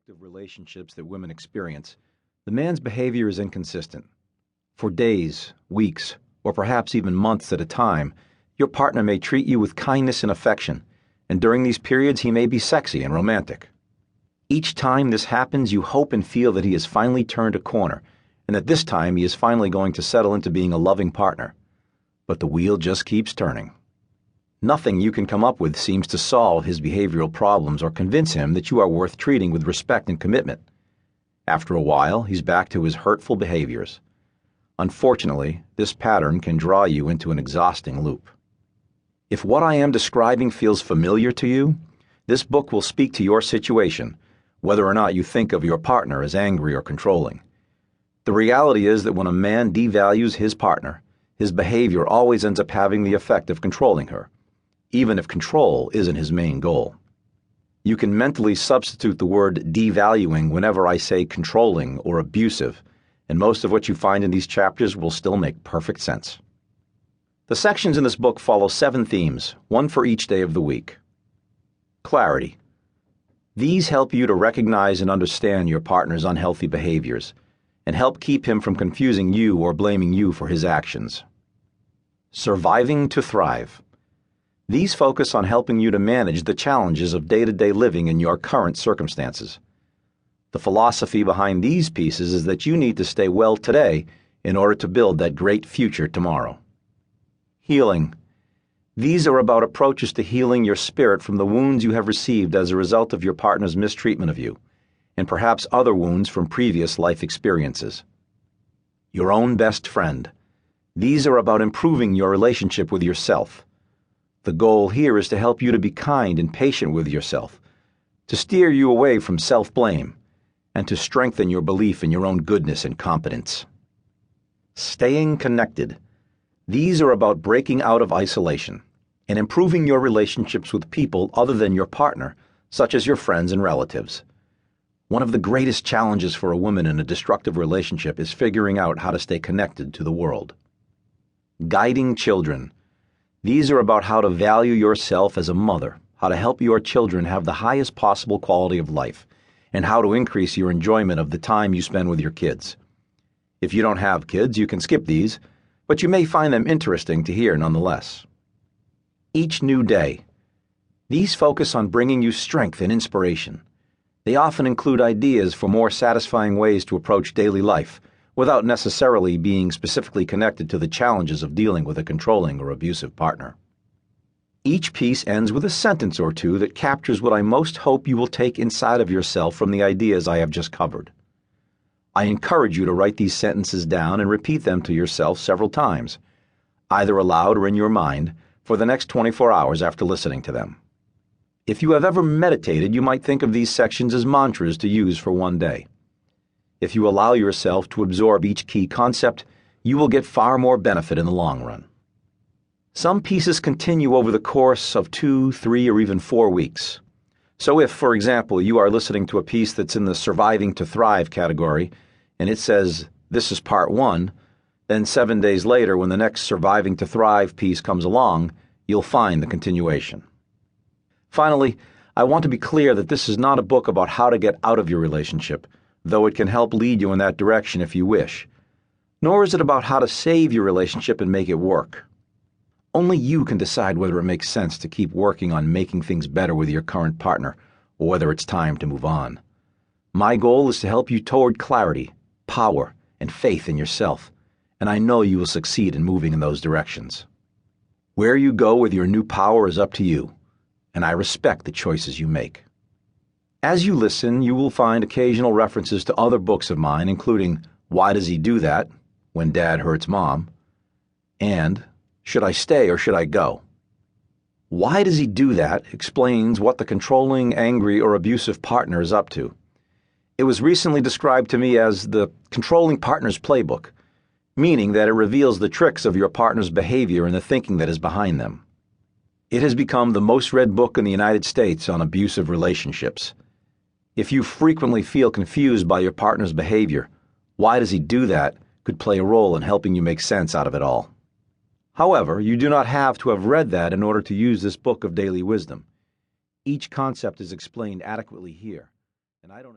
destructive relationships that women experience, the man's behavior is inconsistent. For days, weeks, or perhaps even months at a time, your partner may treat you with kindness and affection, and during these periods he may be sexy and romantic. Each time this happens, you hope and feel that he has finally turned a corner, and that this time he is finally going to settle into being a loving partner. But the wheel just keeps turning. Nothing you can come up with seems to solve his behavioral problems or convince him that you are worth treating with respect and commitment. After a while, he's back to his hurtful behaviors. Unfortunately, this pattern can draw you into an exhausting loop. If what I am describing feels familiar to you, this book will speak to your situation, whether or not you think of your partner as angry or controlling. The reality is that when a man devalues his partner, his behavior always ends up having the effect of controlling her, even if control isn't his main goal. You can mentally substitute the word devaluing whenever I say controlling or abusive, and most of what you find in these chapters will still make perfect sense. The sections in this book follow 7 themes, one for each day of the week. Clarity. These help you to recognize and understand your partner's unhealthy behaviors, and help keep him from confusing you or blaming you for his actions. Surviving to thrive. These focus on helping you to manage the challenges of day-to-day living in your current circumstances. The philosophy behind these pieces is that you need to stay well today in order to build that great future tomorrow. Healing. These are about approaches to healing your spirit from the wounds you have received as a result of your partner's mistreatment of you, and perhaps other wounds from previous life experiences. Your own best friend. These are about improving your relationship with yourself. The goal here is to help you to be kind and patient with yourself, to steer you away from self-blame, and to strengthen your belief in your own goodness and competence. Staying connected. These are about breaking out of isolation and improving your relationships with people other than your partner, such as your friends and relatives. One of the greatest challenges for a woman in a destructive relationship is figuring out how to stay connected to the world. Guiding children. These are about how to value yourself as a mother, how to help your children have the highest possible quality of life, and how to increase your enjoyment of the time you spend with your kids. If you don't have kids, you can skip these, but you may find them interesting to hear nonetheless. Each new day. These focus on bringing you strength and inspiration. They often include ideas for more satisfying ways to approach daily life, without necessarily being specifically connected to the challenges of dealing with a controlling or abusive partner. Each piece ends with a sentence or two that captures what I most hope you will take inside of yourself from the ideas I have just covered. I encourage you to write these sentences down and repeat them to yourself several times, either aloud or in your mind, for the next 24 hours after listening to them. If you have ever meditated, you might think of these sections as mantras to use for one day. If you allow yourself to absorb each key concept, you will get far more benefit in the long run. Some pieces continue over the course of 2, 3, or even 4 weeks. So if, for example, you are listening to a piece that's in the Surviving to Thrive category, and it says, "This is part 1, then 7 days later, when the next Surviving to Thrive piece comes along, you'll find the continuation. Finally, I want to be clear that this is not a book about how to get out of your relationship, though it can help lead you in that direction if you wish. Nor is it about how to save your relationship and make it work. Only you can decide whether it makes sense to keep working on making things better with your current partner, or whether it's time to move on. My goal is to help you toward clarity, power, and faith in yourself, and I know you will succeed in moving in those directions. Where you go with your new power is up to you, and I respect the choices you make. As you listen, you will find occasional references to other books of mine, including Why Does He Do That? When Dad Hurts Mom, and Should I Stay or Should I Go? Why Does He Do That? Explains what the controlling, angry, or abusive partner is up to. It was recently described to me as the controlling partner's playbook, meaning that it reveals the tricks of your partner's behavior and the thinking that is behind them. It has become the most read book in the United States on abusive relationships. If you frequently feel confused by your partner's behavior, Why Does He Do That? Could play a role in helping you make sense out of it all. However, you do not have to have read that in order to use this book of daily wisdom. Each concept is explained adequately here, and I don't